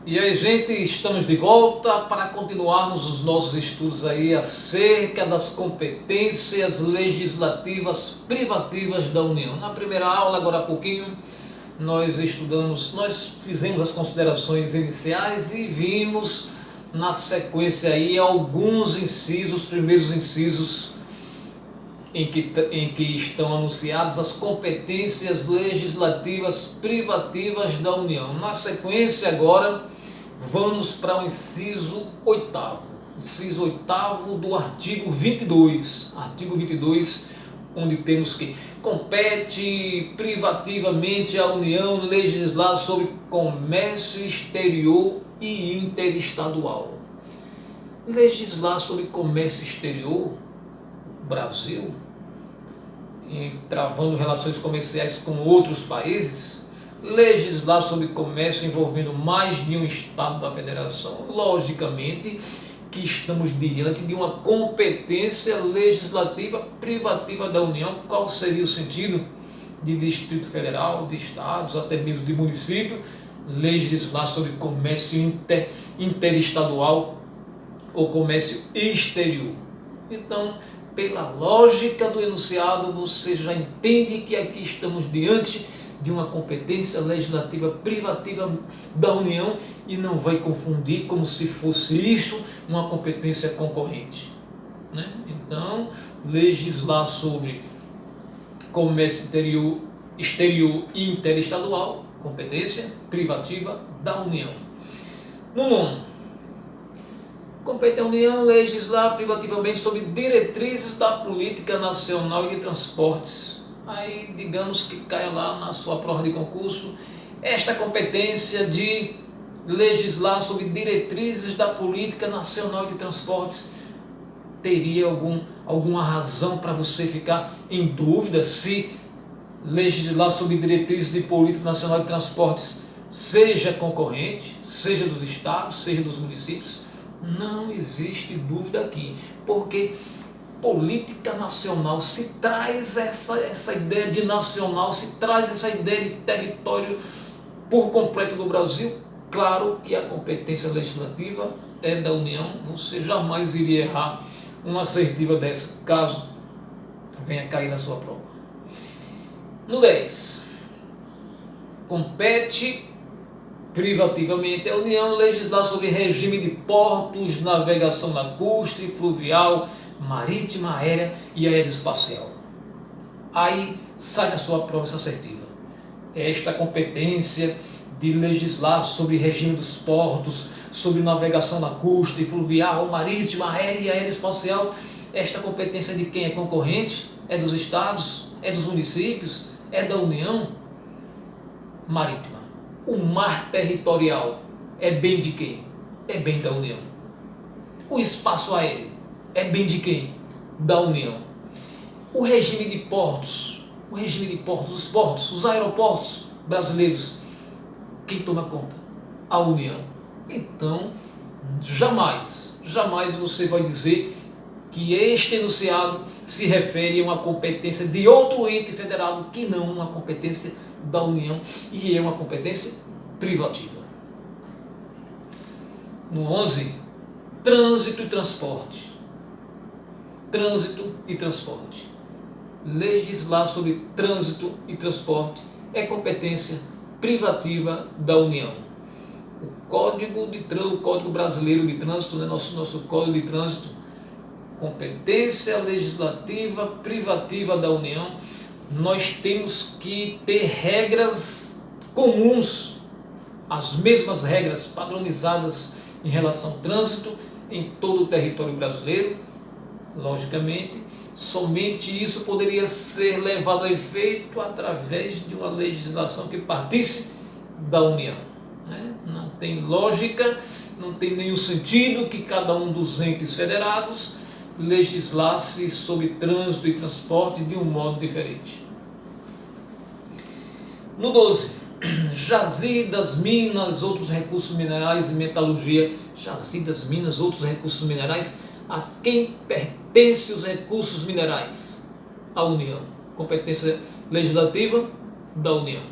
E aí, gente, estamos de volta para continuarmos os nossos estudos aí acerca das competências legislativas privativas da União. Na primeira aula, agora há pouquinho, nós fizemos as considerações iniciais e vimos na sequência aí alguns incisos, os primeiros incisos em que estão anunciadas as competências legislativas privativas da União. Na sequência agora, vamos para o inciso 8º. Inciso 8º do artigo 22. Artigo 22, onde temos que compete privativamente à União legislar sobre comércio exterior e interestadual. Legislar sobre comércio exterior, Brasil, travando relações comerciais com outros países, legislar sobre comércio envolvendo mais de um estado da federação, logicamente que estamos diante de uma competência legislativa privativa da União. Qual seria o sentido de Distrito Federal, de estados, até mesmo de município, legislar sobre comércio interestadual ou comércio exterior? Então, pela lógica do enunciado, você já entende que aqui estamos diante de uma competência legislativa privativa da União e não vai confundir como se fosse isso uma competência concorrente, né? Então, legislar sobre comércio exterior e interestadual, competência privativa da União. No nono, compete à União legislar privativamente sobre diretrizes da política nacional e de transportes. Aí, digamos que caia lá na sua prova de concurso, esta competência de legislar sobre diretrizes da política nacional e de transportes, teria alguma razão para você ficar em dúvida se legislar sobre diretrizes de política nacional de transportes seja concorrente, seja dos estados, seja dos municípios? Não existe dúvida aqui, porque política nacional, se traz essa ideia de nacional, se traz essa ideia de território por completo do Brasil, claro que a competência legislativa é da União. Você jamais iria errar uma assertiva dessa, caso venha cair na sua prova. No 10, compete privativamente a União legislar sobre regime de portos, navegação lacustre, fluvial, marítima, aérea e aeroespacial. Aí sai da sua prova essa assertiva. Esta competência de legislar sobre regime dos portos, sobre navegação lacustre, fluvial, marítima, aérea e aeroespacial, esta competência de quem é concorrente? É dos estados? É dos municípios? É da União? Marítima. O mar territorial é bem de quem? É bem da União. O espaço aéreo é bem de quem? Da União. O regime de portos, os portos, os aeroportos brasileiros, quem toma conta? A União. Então, jamais você vai dizer que este enunciado se refere a uma competência de outro ente federado que não uma competência da União, e é uma competência privativa. No 11, trânsito e transporte. Trânsito e transporte. Legislar sobre trânsito e transporte é competência privativa da União. O Código Brasileiro de Trânsito, né, nosso Código de Trânsito, competência legislativa privativa da União. Nós temos que ter regras comuns, as mesmas regras padronizadas em relação ao trânsito em todo o território brasileiro. Logicamente, somente isso poderia ser levado a efeito através de uma legislação que partisse da União, né? Não tem lógica, não tem nenhum sentido que cada um dos entes federados legislasse sobre trânsito e transporte de um modo diferente. No 12, jazidas, minas, outros recursos minerais e metalurgia. Jazidas, minas, outros recursos minerais. A quem pertence os recursos minerais? A União. Competência legislativa da União.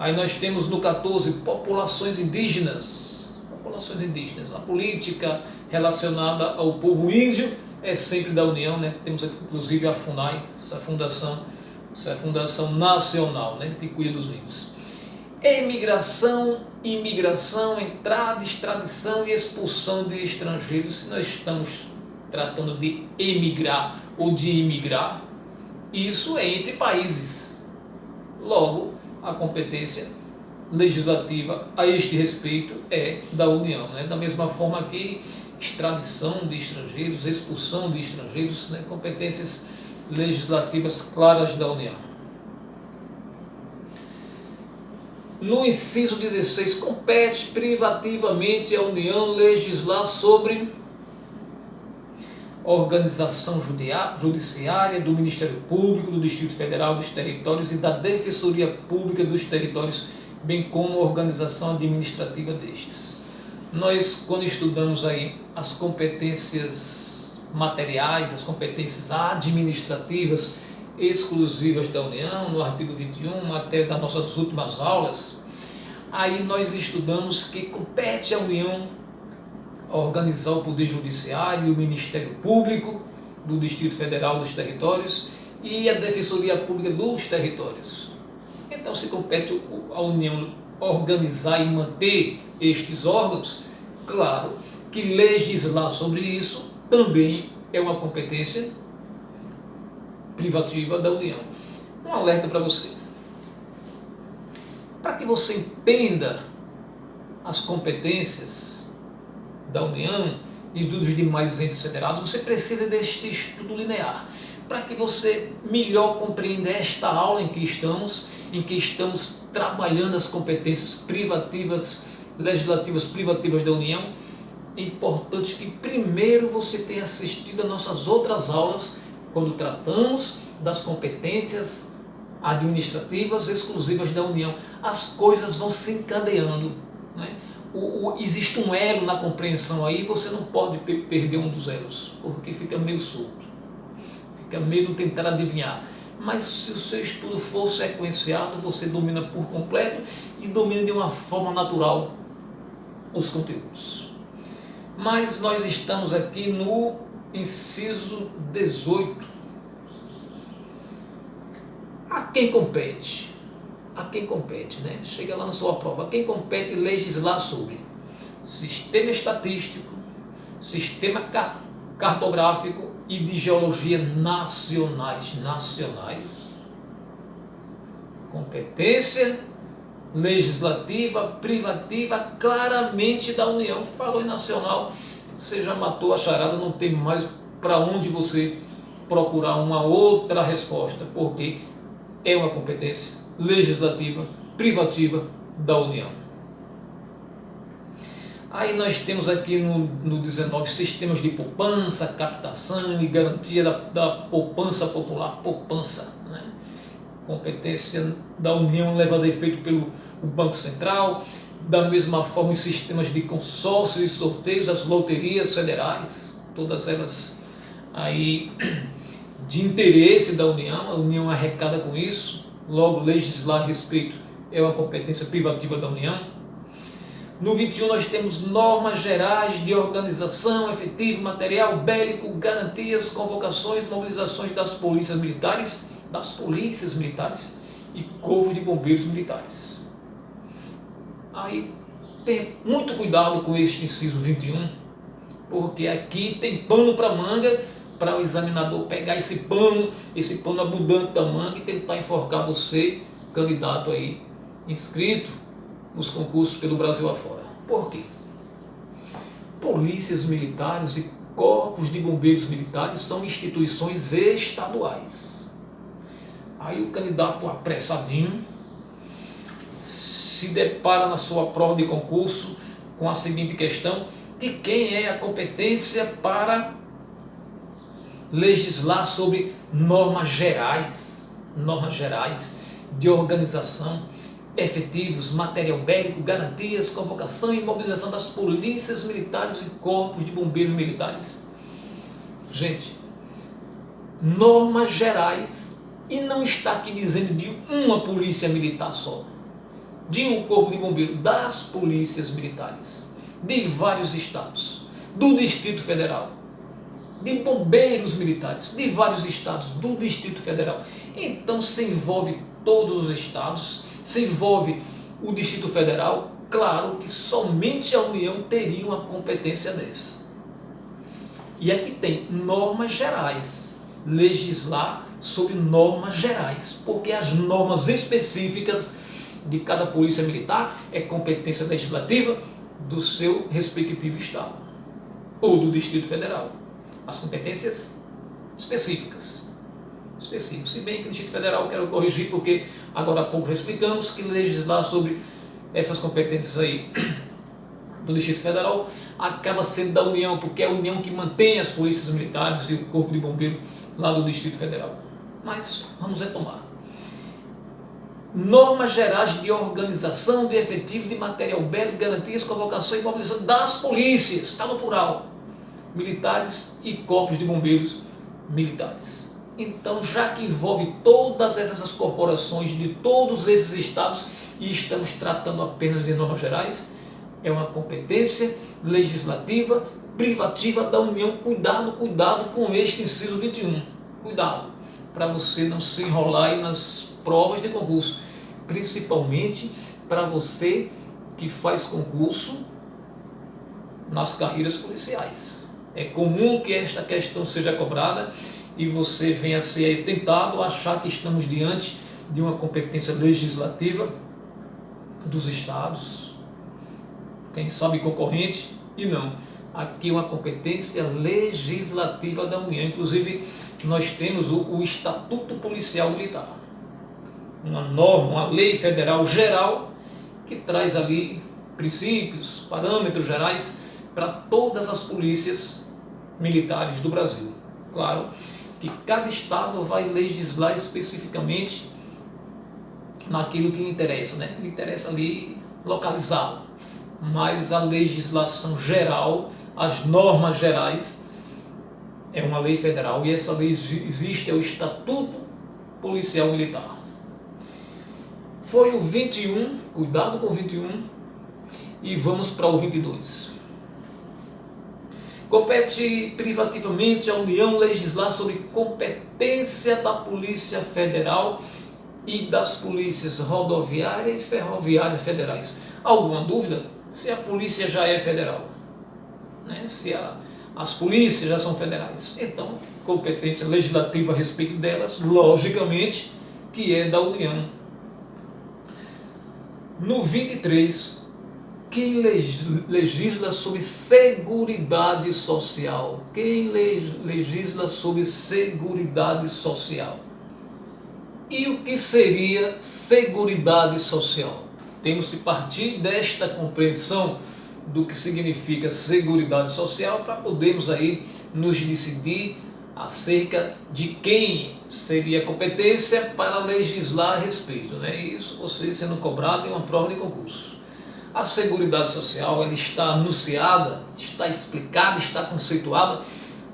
Aí nós temos no 14, populações indígenas. Populações indígenas. A política relacionada ao povo índio é sempre da União, né? Temos aqui, inclusive, a FUNAI, essa é a fundação nacional, né, que cuida dos índios. Emigração, imigração, entrada, extradição e expulsão de estrangeiros. Se nós estamos tratando de emigrar ou de imigrar, isso é entre países. Logo, a competência legislativa a este respeito é da União, né? Da mesma forma que extradição de estrangeiros, expulsão de estrangeiros, né? Competências legislativas claras da União. No inciso 16, compete privativamente à União legislar sobre organização judiciária do Ministério Público, do Distrito Federal, dos territórios e da Defensoria Pública dos territórios, bem como a organização administrativa destes. Nós, quando estudamos aí as competências materiais, as competências administrativas exclusivas da União, no artigo 21, até das nossas últimas aulas, aí nós estudamos que compete à União organizar o Poder Judiciário e o Ministério Público do Distrito Federal, dos territórios e a Defensoria Pública dos territórios. Então, se compete à União organizar e manter estes órgãos, claro que legislar sobre isso também é uma competência privativa da União. Um alerta para você. Para que você entenda as competências da União e dos demais entes federados, você precisa deste estudo linear. Para que você melhor compreenda esta aula em que estamos trabalhando as competências privativas, legislativas privativas da União, é importante que primeiro você tenha assistido às nossas outras aulas, quando tratamos das competências administrativas exclusivas da União. As coisas vão se encadeando, né? Existe um elo na compreensão aí, você não pode perder um dos elos, porque fica meio solto, fica meio no tentar adivinhar. Mas se o seu estudo for sequenciado, você domina por completo e domina de uma forma natural os conteúdos. Mas nós estamos aqui no inciso 18. A quem compete? A quem compete, né? Chega lá na sua prova. A quem compete legislar sobre sistema estatístico, sistema cartográfico e de geologia nacionais. Competência legislativa privativa claramente da União. Falou em nacional, você já matou a charada, não tem mais para onde você procurar uma outra resposta, porque é uma competência legislativa privativa da União. Aí nós temos aqui no 19 sistemas de poupança, captação e garantia da poupança popular, poupança, né? Competência da União levada a efeito pelo Banco Central. Da mesma forma, os sistemas de consórcios e sorteios, as loterias federais, todas elas aí de interesse da União, a União arrecada com isso, logo legislar a respeito é uma competência privativa da União. No 21 nós temos normas gerais de organização, efetivo, material bélico, garantias, convocações, mobilizações das polícias militares e corpo de bombeiros militares. Aí tem muito cuidado com este inciso 21, porque aqui tem pano para manga, para o examinador pegar esse pano abundante da manga e tentar enforcar você, candidato aí, inscrito nos concursos pelo Brasil afora. Por quê? Polícias militares e corpos de bombeiros militares são instituições estaduais. Aí o candidato apressadinho se depara na sua prova de concurso com a seguinte questão: de quem é a competência para legislar sobre normas gerais de organização, efetivos, material bélico, garantias, convocação e mobilização das polícias militares e corpos de bombeiros militares. Gente, normas gerais, e não está aqui dizendo de uma polícia militar só. de um corpo de bombeiro das polícias militares, de vários estados, do Distrito Federal, de bombeiros militares, de vários estados, do Distrito Federal. Então se envolve todos os estados, se envolve o Distrito Federal. Claro que somente a União teria uma competência dessa. E aqui tem normas gerais, legislar sobre normas gerais, porque as normas específicas de cada polícia militar é competência legislativa do seu respectivo estado ou do Distrito Federal. As competências específicas. Se bem que o Distrito Federal, quero corrigir, porque agora há pouco já explicamos que legislar sobre essas competências aí do Distrito Federal acaba sendo da União, porque é a União que mantém as polícias militares e o Corpo de Bombeiro lá do Distrito Federal. Mas vamos retomar. Normas gerais de organização, de efetivo, de material bélico, garantias, convocação e mobilização das polícias, está no plural, militares e corpos de bombeiros militares. Então, já que envolve todas essas corporações de todos esses estados e estamos tratando apenas de normas gerais, é uma competência legislativa privativa da União. Cuidado com este inciso 21. Cuidado, para você não se enrolar aí nas provas de concurso, principalmente para você que faz concurso nas carreiras policiais. É comum que esta questão seja cobrada e você venha a ser tentado a achar que estamos diante de uma competência legislativa dos estados, quem sabe concorrente, e não. Aqui é uma competência legislativa da União. Inclusive, nós temos o Estatuto Policial Militar, uma norma, uma lei federal geral que traz ali princípios, parâmetros gerais para todas as polícias militares do Brasil. Claro que cada estado vai legislar especificamente naquilo que lhe interessa, né? Lhe interessa ali localizá-lo. Mas a legislação geral, as normas gerais, é uma lei federal e essa lei existe, é o Estatuto Policial Militar. Foi o 21, cuidado com o 21, e vamos para o 22. Compete privativamente à União legislar sobre competência da Polícia Federal e das polícias rodoviária e ferroviária federais. Alguma dúvida? Se a polícia já é federal, né? Se as polícias já são federais, então competência legislativa a respeito delas, logicamente, que é da União. No 23, quem legisla sobre Seguridade Social? Quem legisla sobre Seguridade Social? E o que seria Seguridade Social? Temos que partir desta compreensão do que significa Seguridade Social para podermos aí nos decidir acerca de quem seria a competência para legislar a respeito, né? Isso você sendo cobrado em uma prova de concurso. A Seguridade Social, ela está anunciada, está explicada, está conceituada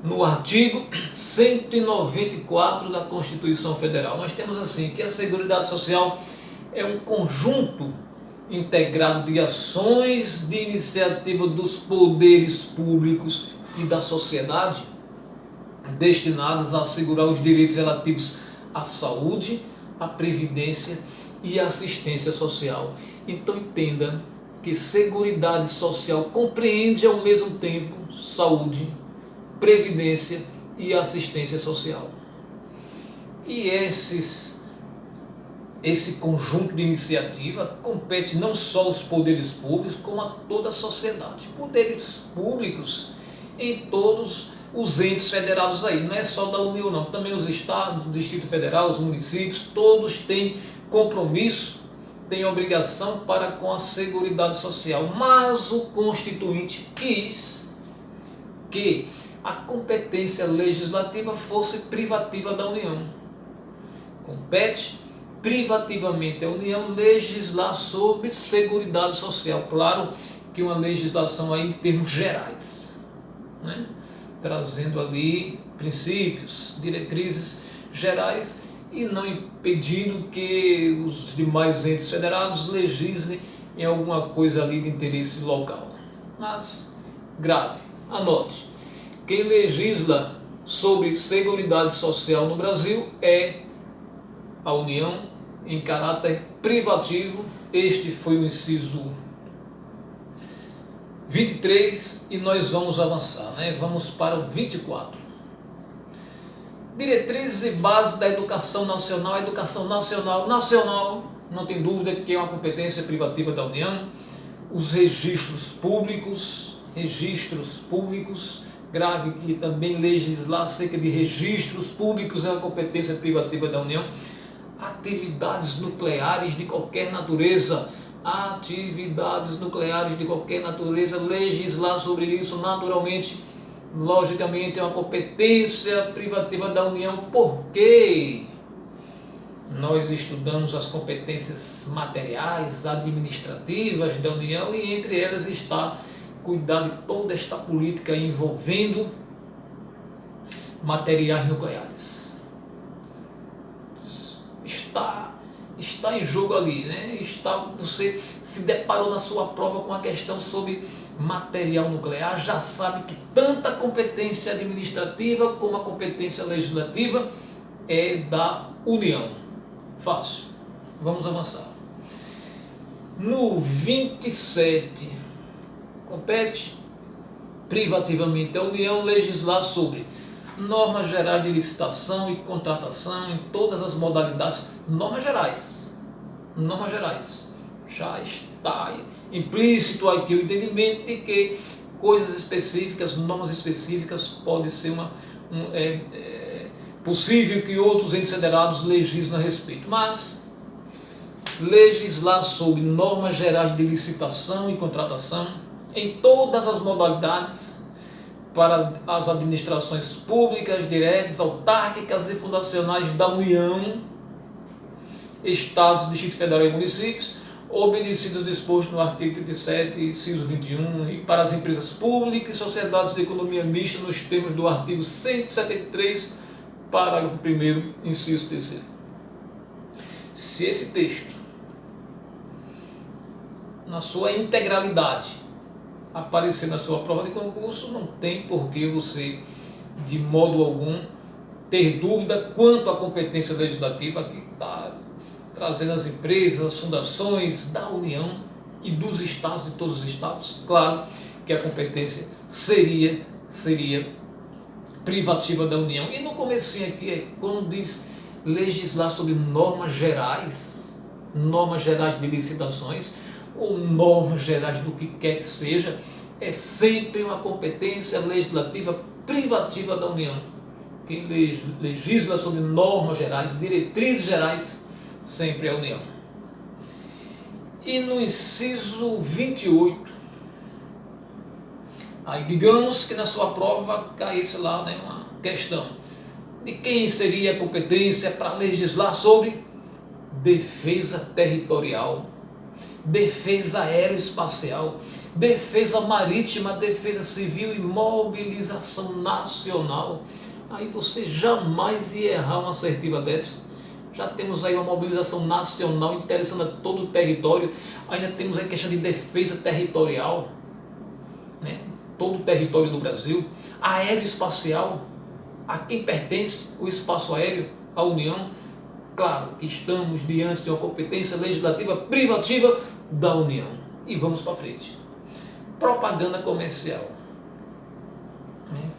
no artigo 194 da Constituição Federal. Nós temos assim que a Seguridade Social é um conjunto integrado de ações de iniciativa dos poderes públicos e da sociedade destinadas a assegurar os direitos relativos à saúde, à previdência e à assistência social. Então entenda que Seguridade Social compreende ao mesmo tempo saúde, previdência e assistência social. E esse conjunto de iniciativa compete não só aos poderes públicos, como a toda a sociedade. Poderes públicos em todos os entes federados aí, não é só da União não, também os estados, o Distrito Federal, os municípios, todos têm compromisso, têm obrigação para com a Seguridade Social. Mas o Constituinte quis que a competência legislativa fosse privativa da União. Compete privativamente à União legislar sobre Seguridade Social. Claro que uma legislação aí em termos gerais, né? Trazendo ali princípios, diretrizes gerais e não impedindo que os demais entes federados legislem em alguma coisa ali de interesse local. Mas, grave, anote, quem legisla sobre seguridade social no Brasil é a União em caráter privativo. Este foi o inciso 23 e nós vamos avançar, né? Vamos para o 24. Diretrizes e bases da educação nacional. A educação nacional, não tem dúvida que é uma competência privativa da União. Os registros públicos, grave que também legislar acerca de registros públicos é uma competência privativa da União. Atividades nucleares de qualquer natureza, legislar sobre isso naturalmente, logicamente é uma competência privativa da União, porque nós estudamos as competências materiais, administrativas da União e entre elas está cuidar de toda esta política envolvendo materiais nucleares. Está em jogo ali, né? Você se deparou na sua prova com a questão sobre material nuclear, já sabe que tanta competência administrativa como a competência legislativa é da União. Fácil. Vamos avançar. No 27, compete privativamente à União legislar sobre normas gerais de licitação e contratação em todas as modalidades. Normas gerais. Já está implícito aqui o entendimento de que coisas específicas, normas específicas, pode ser possível que outros entes federados legislem a respeito. Mas legislar sobre normas gerais de licitação e contratação em todas as modalidades para as administrações públicas, diretas, autárquicas e fundacionais da União, Estados, Distrito Federal e municípios, obedecidos disposto no artigo 37, inciso 21, e para as empresas públicas e sociedades de economia mista nos termos do artigo 173, parágrafo 1º, inciso 3º. Se esse texto, na sua integralidade, aparecer na sua prova de concurso, não tem por que você, de modo algum, ter dúvida quanto à competência legislativa que está trazendo as empresas, as fundações da União e dos estados, de todos os estados. Claro que a competência seria privativa da União. E no comecinho aqui, quando diz legislar sobre normas gerais de licitações, ou normas gerais do que quer que seja, é sempre uma competência legislativa privativa da União. Quem legisla sobre normas gerais, diretrizes gerais, sempre é a União. E no inciso 28, aí digamos que na sua prova caísse lá, né, uma questão de quem seria a competência para legislar sobre defesa territorial, defesa aeroespacial, defesa marítima, defesa civil e mobilização nacional. Aí você jamais ia errar uma assertiva dessa. Já temos aí uma mobilização nacional interessando a todo o território. Ainda temos aí a questão de defesa territorial, né? Todo o território do Brasil. Aeroespacial, a quem pertence o espaço aéreo? A União. Claro que estamos diante de uma competência legislativa privativa da União. E vamos para frente. Propaganda comercial.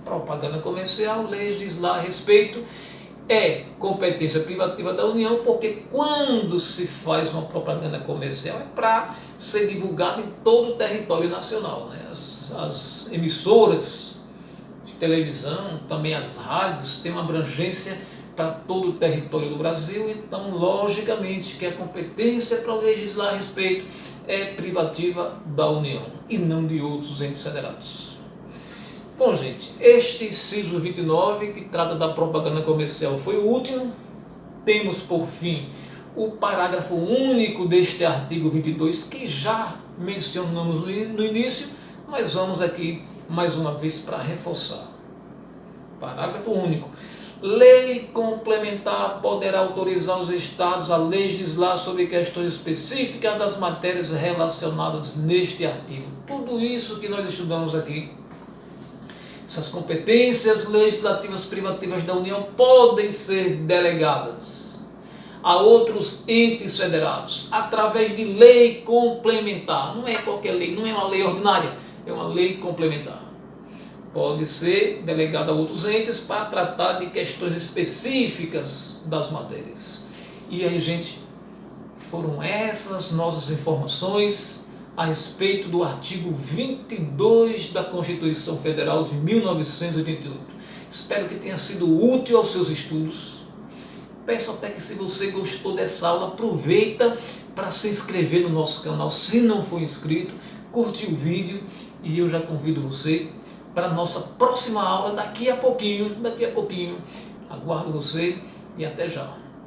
Propaganda comercial, legislar a respeito, é competência privativa da União, porque quando se faz uma propaganda comercial é para ser divulgada em todo o território nacional, né? As emissoras de televisão, também as rádios, têm uma abrangência para todo o território do Brasil, então logicamente que a competência para legislar a respeito é privativa da União e não de outros entes federados. Bom, gente, este inciso 29, que trata da propaganda comercial, foi o último. Temos, por fim, o parágrafo único deste artigo 22, que já mencionamos no início, mas vamos aqui mais uma vez para reforçar. Parágrafo único. Lei complementar poderá autorizar os estados a legislar sobre questões específicas das matérias relacionadas neste artigo. Tudo isso que nós estudamos aqui, essas competências legislativas privativas da União podem ser delegadas a outros entes federados através de lei complementar. Não é qualquer lei, não é uma lei ordinária, é uma lei complementar. Pode ser delegado a outros entes para tratar de questões específicas das matérias. E aí, gente, foram essas nossas informações a respeito do artigo 22 da Constituição Federal de 1988. Espero que tenha sido útil aos seus estudos. Peço até que, se você gostou dessa aula, aproveita para se inscrever no nosso canal, se não for inscrito, curte o vídeo, e eu já convido você para a nossa próxima aula daqui a pouquinho. Aguardo você e até já.